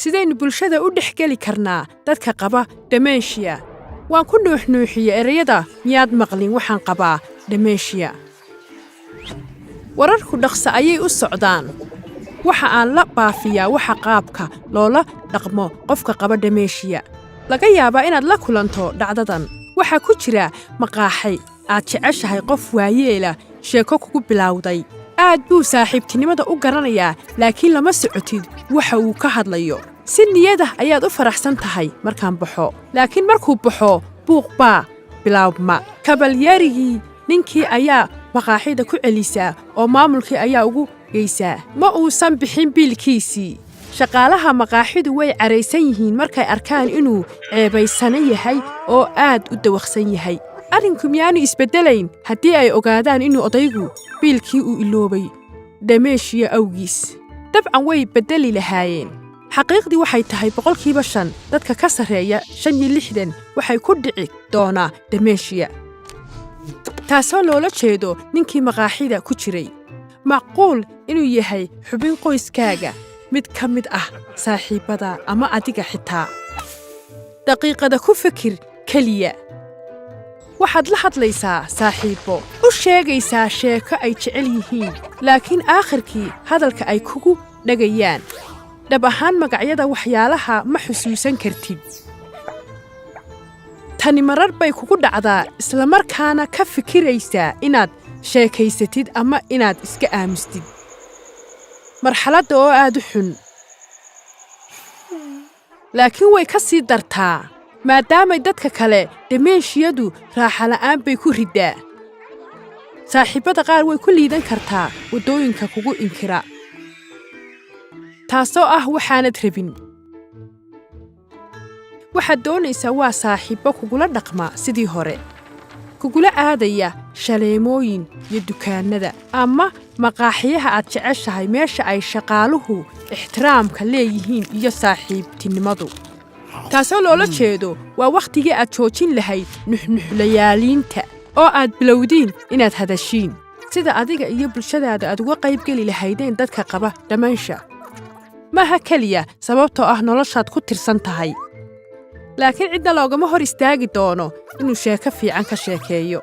sidaynu bulshada u dhexgeli karnaa dadka qaba dementia waan ku nuuxnuuxiye ereyada miyaad maqlin waxaan qabaa dementia wararku dhaqso ayay u socdaan waxa aan la baafiyaa waxa qaabka loola dhaqmo qofka qaba dementia laga yaabaa inaad la kulanto dhacdadan waxa ku jira maqaaxi aad jeceshahay qof waayeela sheeko kugu bilowday aad buu saaxiibtinimada u garanayaa laakiin lama socotid waxa uu ka hadlayo si niyada ayaad u faraxsan tahay markaan baxo laakiin markuu baxo buuq baa bilowma kabalyarigii ninkii ayaa maqaaxida ku celisaa oo maamulkii ayaa ugu geysaa ma uusan bixin biilkiisii shaqaalaha maqaaxidu way caraysan yihiin markay arkaan inuu ceebaysana yahay oo aad u dawaqsan yahay arrinku miyaanu isbeddelayn haddii ay ogaadaan inuu odaygu biilkii uu iloobay dementia awgiis dabcan way beddeli lahaayeen xaqiiqdii waxay tahay 5% dadka ka sarreeya 65 waxay ku dhici doonaa dementia taasoo loola jeedo ninkii maqaaxida ku jiray macquul inuu yahay xubin qoyskaaga mid ka mid ah saaxiibada ama adiga xitaa daqiiqada ku fikir keliya waxaad la hadlaysaa saaxiibo u sheegaysaa sheeko ay jecel yihiin laakiin aakhirkii hadalka ay kugu dhagayaan dhab ahaan magacyada waxyaalaha ma xusuusan kartid tani marar bay kugu dhacdaa isla markaana ka fikiraysaa inaad sheekaysatid ama inaad iska aamustid marxaladda oo aad u xun laakiin way ka sii dartaa maadaamay dadka kale demenshiyadu raaxa la'aan bay ku riddaa saaxiibbada qaar way ku liidan kartaa waddooyinka kugu inkira taasoo ah waxaanad rabin waxaad doonaysaa waa saaxiibbo kugula dhaqma sidii hore kugula aadaya shaleemooyin iyo dukaannada ama maqaaxiyaha aad jeceshahay meesha ay shaqaaluhu ixtiraamka leeyihiin iyo saaxiibtinimadu taasoo loola jeedo waa wakhtigii aad joojin lahayd nuxnuxlayaaliinta oo aad bilowdiin inaad hadashiin sida adiga iyo bulshadaada aad uga qaybgeli lahaydeen dadka qaba dementia maaha keliya sababtoo ah noloshaad ku tirsan tahay laakiin cidna loogama hor istaagi doono inuu sheeko fiican ka sheekeeyo